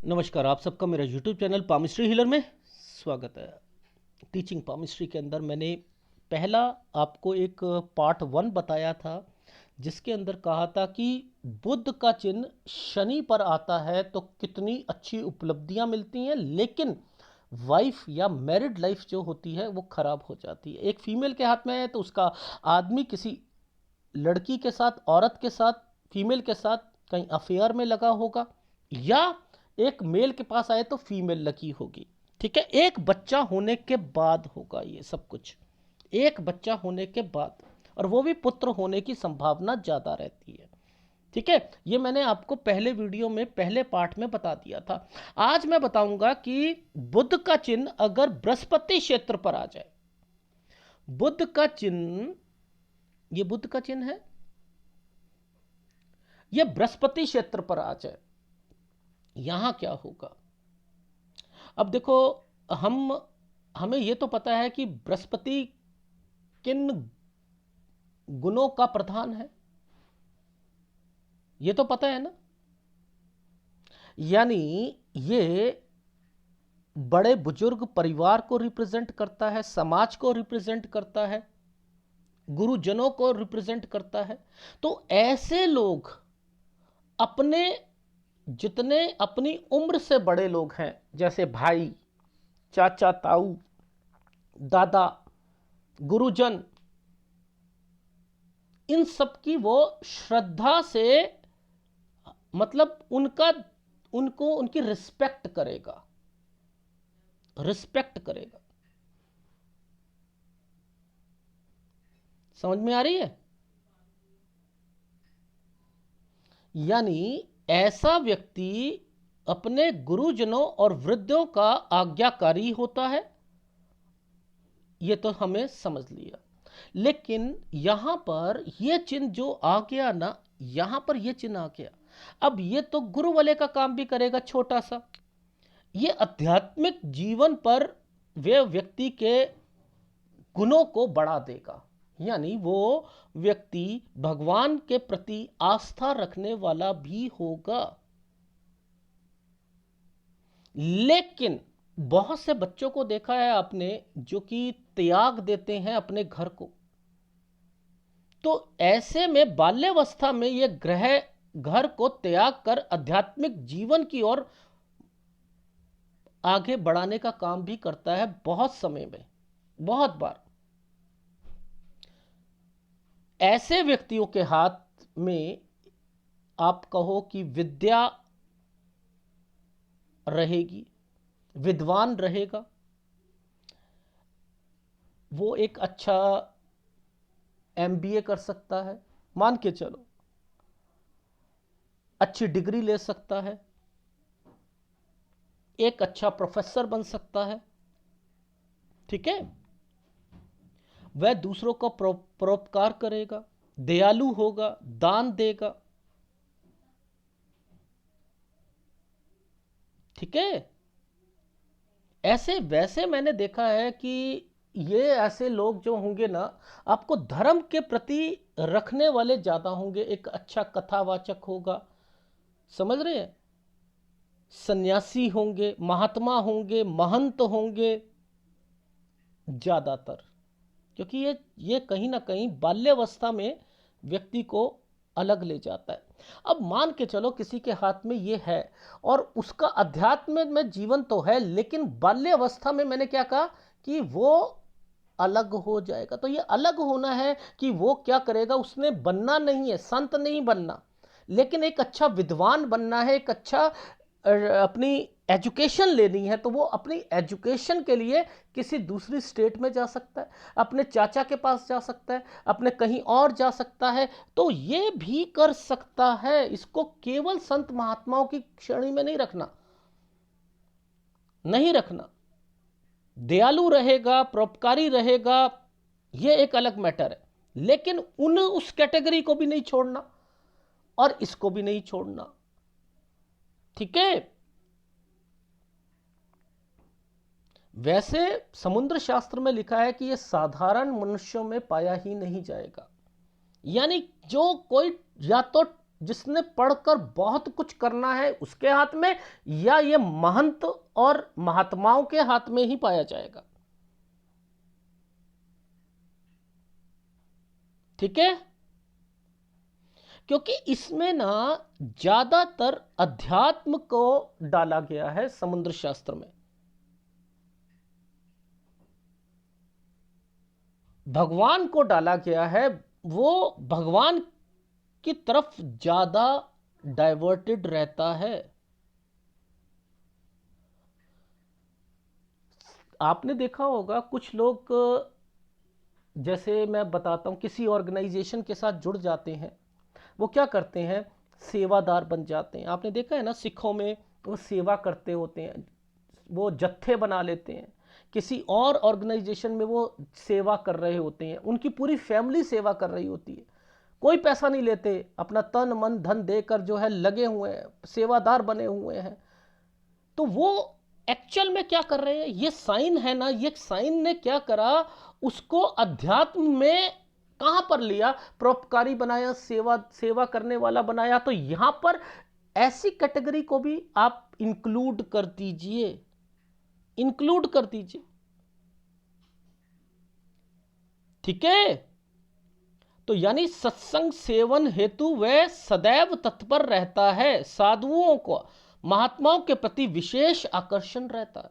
नमस्कार, आप सबका मेरा YouTube चैनल पामिस्ट्री हीलर में स्वागत है। टीचिंग पामिस्ट्री के अंदर मैंने पहला आपको एक पार्ट 1 बताया था, जिसके अंदर कहा था कि बुध का चिन्ह शनि पर आता है तो कितनी अच्छी उपलब्धियां मिलती हैं, लेकिन वाइफ या मैरिड लाइफ जो होती है वो खराब हो जाती है। एक फीमेल के हाथ में है तो उसका आदमी किसी लड़की के साथ, औरत के साथ, फीमेल के साथ कहीं अफेयर में लगा होगा, या एक मेल के पास आए तो फीमेल लगी होगी। ठीक है, एक बच्चा होने के बाद होगा ये सब कुछ, एक बच्चा होने के बाद, और वो भी पुत्र होने की संभावना ज़्यादा रहती है। ठीक है, ये मैंने आपको पहले वीडियो में पहले पार्ट में बता दिया था। आज मैं बताऊंगा कि बुध का चिन्ह अगर बृहस्पति क्षेत्र पर आ जाए, बुध का चिन्ह, ये बुध का चिन्ह है, ये बृहस्पति क्षेत्र पर आ जाए, यहां क्या होगा। अब देखो, हमें यह तो पता है कि बृहस्पति किन गुणों का प्रधान है, ये तो पता है ना। यानी ये बड़े बुजुर्ग परिवार को रिप्रेजेंट करता है, समाज को रिप्रेजेंट करता है, गुरुजनों को रिप्रेजेंट करता है। तो ऐसे लोग अपने जितने अपनी उम्र से बड़े लोग हैं, जैसे भाई, चाचा, ताऊ, दादा, गुरुजन, इन सब की वो श्रद्धा से, मतलब उनको उनकी रिस्पेक्ट करेगा, रिस्पेक्ट करेगा। समझ में आ रही है? यानी ऐसा व्यक्ति अपने गुरुजनों और वृद्धों का आज्ञाकारी होता है, ये तो हमें समझ लिया। लेकिन यहां पर ये चिन्ह जो आ गया ना, यहां पर ये चिन्ह आ गया, अब ये तो गुरु वाले का काम भी करेगा छोटा सा। ये आध्यात्मिक जीवन पर वे व्यक्ति के गुणों को बढ़ा देगा। यानी वो व्यक्ति भगवान के प्रति आस्था रखने वाला भी होगा। लेकिन बहुत से बच्चों को देखा है आपने जो कि त्याग देते हैं अपने घर को। तो ऐसे में बाल्यावस्था में ये ग्रह घर को त्याग कर आध्यात्मिक जीवन की ओर आगे बढ़ाने का काम भी करता है, बहुत समय में, बहुत बार। ऐसे व्यक्तियों के हाथ में आप कहो कि विद्या रहेगी, विद्वान रहेगा, वो एक अच्छा एमबीए कर सकता है, मान के चलो, अच्छी डिग्री ले सकता है, एक अच्छा प्रोफेसर बन सकता है। ठीक है, वह दूसरों को परोपकार करेगा, दयालु होगा, दान देगा। ठीक है, ऐसे वैसे मैंने देखा है कि ये ऐसे लोग जो होंगे ना, आपको धर्म के प्रति रखने वाले ज्यादा होंगे। एक अच्छा कथावाचक होगा, समझ रहे हैं, सन्यासी होंगे, महात्मा होंगे, महंत होंगे ज्यादातर, क्योंकि ये कहीं ना कहीं बाल्यावस्था में व्यक्ति को अलग ले जाता है। अब मान के चलो किसी के हाथ में ये है और उसका अध्यात्म में जीवन तो है, लेकिन बाल्यावस्था में मैंने क्या कहा कि वो अलग हो जाएगा। तो ये अलग होना है कि वो क्या करेगा, उसने बनना नहीं है, संत नहीं बनना, लेकिन एक अच्छा विद्वान बनना है, एक अच्छा अपनी एजुकेशन लेनी है। तो वो अपनी एजुकेशन के लिए किसी दूसरी स्टेट में जा सकता है, अपने चाचा के पास जा सकता है, अपने कहीं और जा सकता है। तो ये भी कर सकता है, इसको केवल संत महात्माओं की श्रेणी में नहीं रखना, नहीं रखना। दयालु रहेगा, परोपकारी रहेगा, ये एक अलग मैटर है, लेकिन उस कैटेगरी को भी नहीं छोड़ना और इसको भी नहीं छोड़ना। ठीक है, वैसे समुद्र शास्त्र में लिखा है कि यह साधारण मनुष्यों में पाया ही नहीं जाएगा। यानी जो कोई या तो जिसने पढ़कर बहुत कुछ करना है उसके हाथ में, या ये महंत और महात्माओं के हाथ में ही पाया जाएगा? ठीक है, क्योंकि इसमें ना ज्यादातर अध्यात्म को डाला गया है समुद्र शास्त्र में, भगवान को डाला गया है, वो भगवान की तरफ ज्यादा डाइवर्टेड रहता है। आपने देखा होगा कुछ लोग, जैसे मैं बताता हूं, किसी ऑर्गेनाइजेशन के साथ जुड़ जाते हैं, वो क्या करते हैं, सेवादार बन जाते हैं। आपने देखा है ना, सिखों में वो सेवा करते होते हैं, वो जत्थे बना लेते हैं, किसी और ऑर्गेनाइजेशन में वो सेवा कर रहे होते हैं, उनकी पूरी फैमिली सेवा कर रही होती है, कोई पैसा नहीं लेते, अपना तन मन धन देकर जो है लगे हुए हैं, सेवादार बने हुए हैं। तो वो एक्चुअल में क्या कर रहे हैं, ये साइन है ना, ये साइन ने क्या करा, उसको अध्यात्म में कहां पर लिया, परोपकारी बनाया, सेवा सेवा करने वाला बनाया। तो यहां पर ऐसी कैटेगरी को भी आप इंक्लूड कर दीजिए, इंक्लूड कर दीजिए। ठीक है, तो यानी सत्संग सेवन हेतु वह सदैव तत्पर रहता है, साधुओं को महात्माओं के प्रति विशेष आकर्षण रहता है।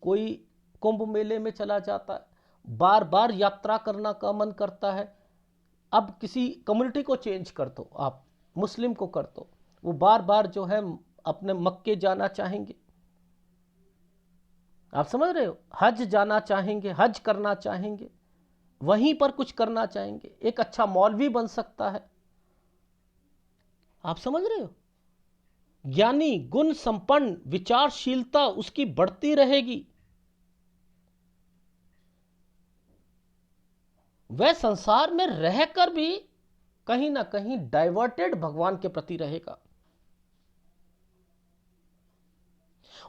कोई कुंभ मेले में चला जाता है, बार बार यात्रा करना का मन करता है। अब किसी कम्युनिटी को चेंज कर दो, आप मुस्लिम को कर दो, वो बार बार जो है अपने मक्के जाना चाहेंगे, आप समझ रहे हो, हज जाना चाहेंगे, हज करना चाहेंगे, वहीं पर कुछ करना चाहेंगे, एक अच्छा मौलवी बन सकता है। आप समझ रहे हो, ज्ञानी गुण संपन्न विचारशीलता उसकी बढ़ती रहेगी, वह संसार में रहकर भी कहीं ना कहीं डाइवर्टेड भगवान के प्रति रहेगा।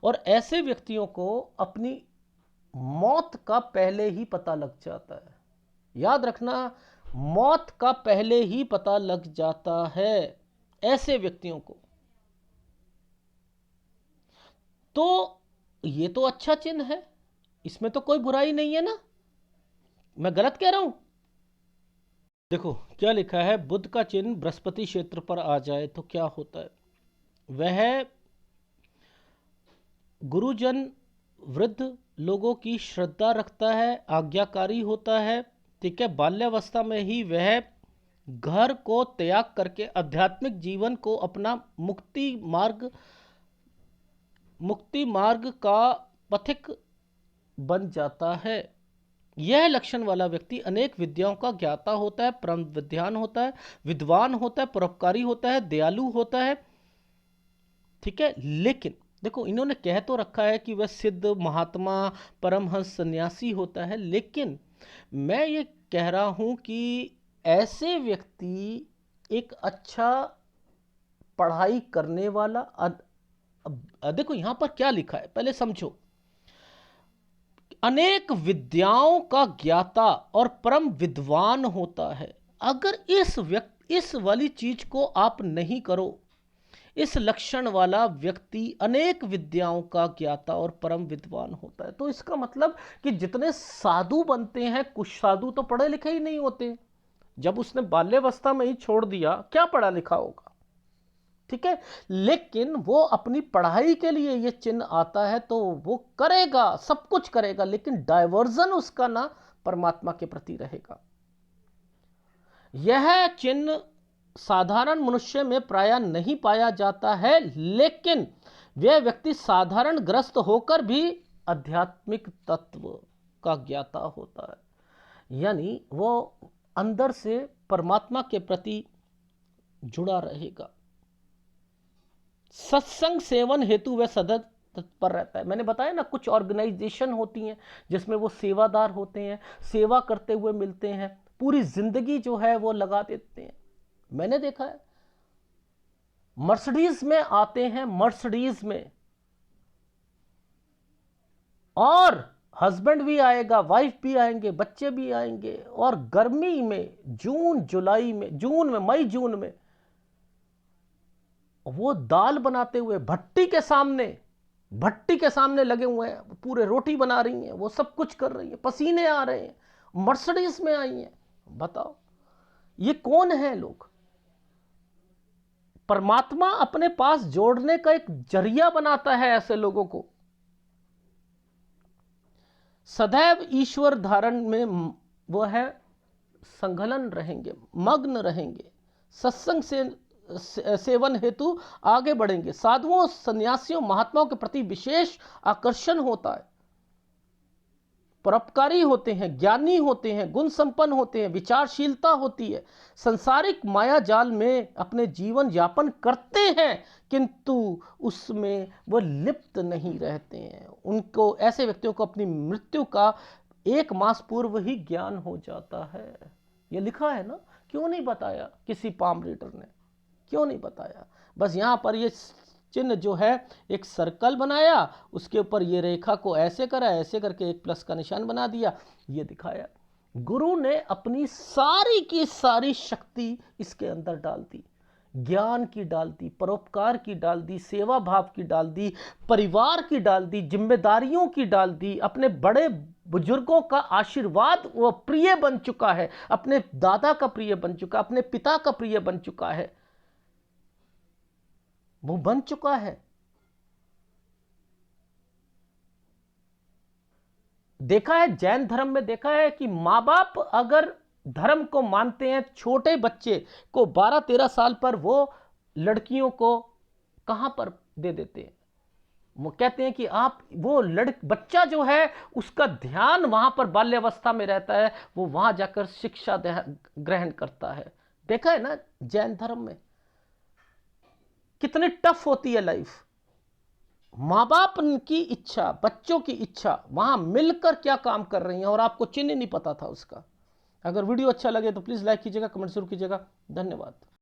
और ऐसे व्यक्तियों को अपनी मौत का पहले ही पता लग जाता है, याद रखना, मौत का पहले ही पता लग जाता है ऐसे व्यक्तियों को। तो ये तो अच्छा चिन्ह है, इसमें तो कोई बुराई नहीं है ना, मैं गलत कह रहा हूं? देखो क्या लिखा है, बुध का चिन्ह बृहस्पति क्षेत्र पर आ जाए तो क्या होता है, वह गुरुजन वृद्ध लोगों की श्रद्धा रखता है, आज्ञाकारी होता है। ठीक है, बाल्यावस्था में ही वह घर को त्याग करके आध्यात्मिक जीवन को अपना मुक्ति मार्ग का पथिक बन जाता है। यह लक्षण वाला व्यक्ति अनेक विद्याओं का ज्ञाता होता है, परम विद्वान होता है, विद्वान होता है, परोपकारी होता है, दयालु होता है। ठीक है, लेकिन देखो इन्होंने कह तो रखा है कि वह सिद्ध महात्मा परमहंस सन्यासी होता है, लेकिन मैं ये कह रहा हूं कि ऐसे व्यक्ति एक अच्छा पढ़ाई करने वाला देखो यहां पर क्या लिखा है पहले समझो, अनेक विद्याओं का ज्ञाता और परम विद्वान होता है। अगर इस वाली चीज को आप नहीं करो, इस लक्षण वाला व्यक्ति अनेक विद्याओं का ज्ञाता और परम विद्वान होता है, तो इसका मतलब कि जितने साधु बनते हैं, कुछ साधु तो पढ़े लिखे ही नहीं होते, जब उसने बाल्यावस्था में ही छोड़ दिया, क्या पढ़ा लिखा होगा। ठीक है, लेकिन वो अपनी पढ़ाई के लिए ये चिन्ह आता है तो वो करेगा, सब कुछ करेगा, लेकिन डायवर्जन उसका ना परमात्मा के प्रति रहेगा। यह चिन्ह साधारण मनुष्य में प्रायः नहीं पाया जाता है, लेकिन वह व्यक्ति साधारण ग्रस्त होकर भी आध्यात्मिक तत्व का ज्ञाता होता है, यानी वो अंदर से परमात्मा के प्रति जुड़ा रहेगा। सत्संग सेवन हेतु वह सतत तत्पर रहता है। मैंने बताया ना, कुछ ऑर्गेनाइजेशन होती हैं जिसमें वो सेवादार होते हैं, सेवा करते हुए मिलते हैं, पूरी जिंदगी जो है वो लगा देते हैं। मैंने देखा है, मर्सिडीज में आते हैं, मर्सिडीज में, और हस्बैंड भी आएगा, वाइफ भी आएंगे, बच्चे भी आएंगे, और गर्मी में जून जुलाई में, जून में, मई जून में वो दाल बनाते हुए भट्टी के सामने लगे हुए हैं, पूरे रोटी बना रही हैं, वो सब कुछ कर रही हैं, पसीने आ रहे हैं, मर्सिडीज में आई हैं। बताओ ये कौन है लोग? परमात्मा अपने पास जोड़ने का एक जरिया बनाता है ऐसे लोगों को। सदैव ईश्वर धारण में वो है संगलन रहेंगे, मग्न रहेंगे, सत्संग से सेवन हेतु आगे बढ़ेंगे। साधुओं, सन्यासियों, महात्माओं के प्रति विशेष आकर्षण होता है, परोपकारी होते हैं, ज्ञानी होते हैं, गुण संपन्न होते हैं, विचारशीलता होती है, संसारिक माया जाल में अपने जीवन यापन करते हैं, किंतु उसमें वो लिप्त नहीं रहते हैं। उनको, ऐसे व्यक्तियों को अपनी मृत्यु का 1 मास पूर्व ही ज्ञान हो जाता है। ये लिखा है ना, क्यों नहीं बताया किसी पाम रीडर ने? क्यों नहीं बताया? बस यहाँ पर ये चिन्ह जो है, एक सर्कल बनाया, उसके ऊपर ये रेखा को ऐसे करा, ऐसे करके एक प्लस का निशान बना दिया, ये दिखाया। गुरु ने अपनी सारी की सारी शक्ति इसके अंदर डाल दी, ज्ञान की डाल दी, परोपकार की डाल दी, सेवा भाव की डाल दी, परिवार की डाल दी, जिम्मेदारियों की डाल दी, अपने बड़े बुजुर्गों का आशीर्वाद वो प्रिय बन चुका है, अपने दादा का प्रिय बन चुका, अपने पिता का प्रिय बन चुका है, वो बन चुका है। देखा है जैन धर्म में, देखा है कि माँ बाप अगर धर्म को मानते हैं, छोटे बच्चे को 12-13 साल पर वो लड़कियों को कहां पर दे देते हैं? वो कहते हैं कि आप, वो बच्चा जो है उसका ध्यान वहां पर बाल्यावस्था में रहता है, वो वहां जाकर शिक्षा ग्रहण करता है। देखा है ना जैन धर्म में कितनी टफ होती है लाइफ। माँ बाप की इच्छा, बच्चों की इच्छा वहां मिलकर क्या काम कर रही है, और आपको चिन्ह नहीं पता था उसका। अगर वीडियो अच्छा लगे तो प्लीज लाइक कीजिएगा, कमेंट जरूर कीजिएगा। धन्यवाद।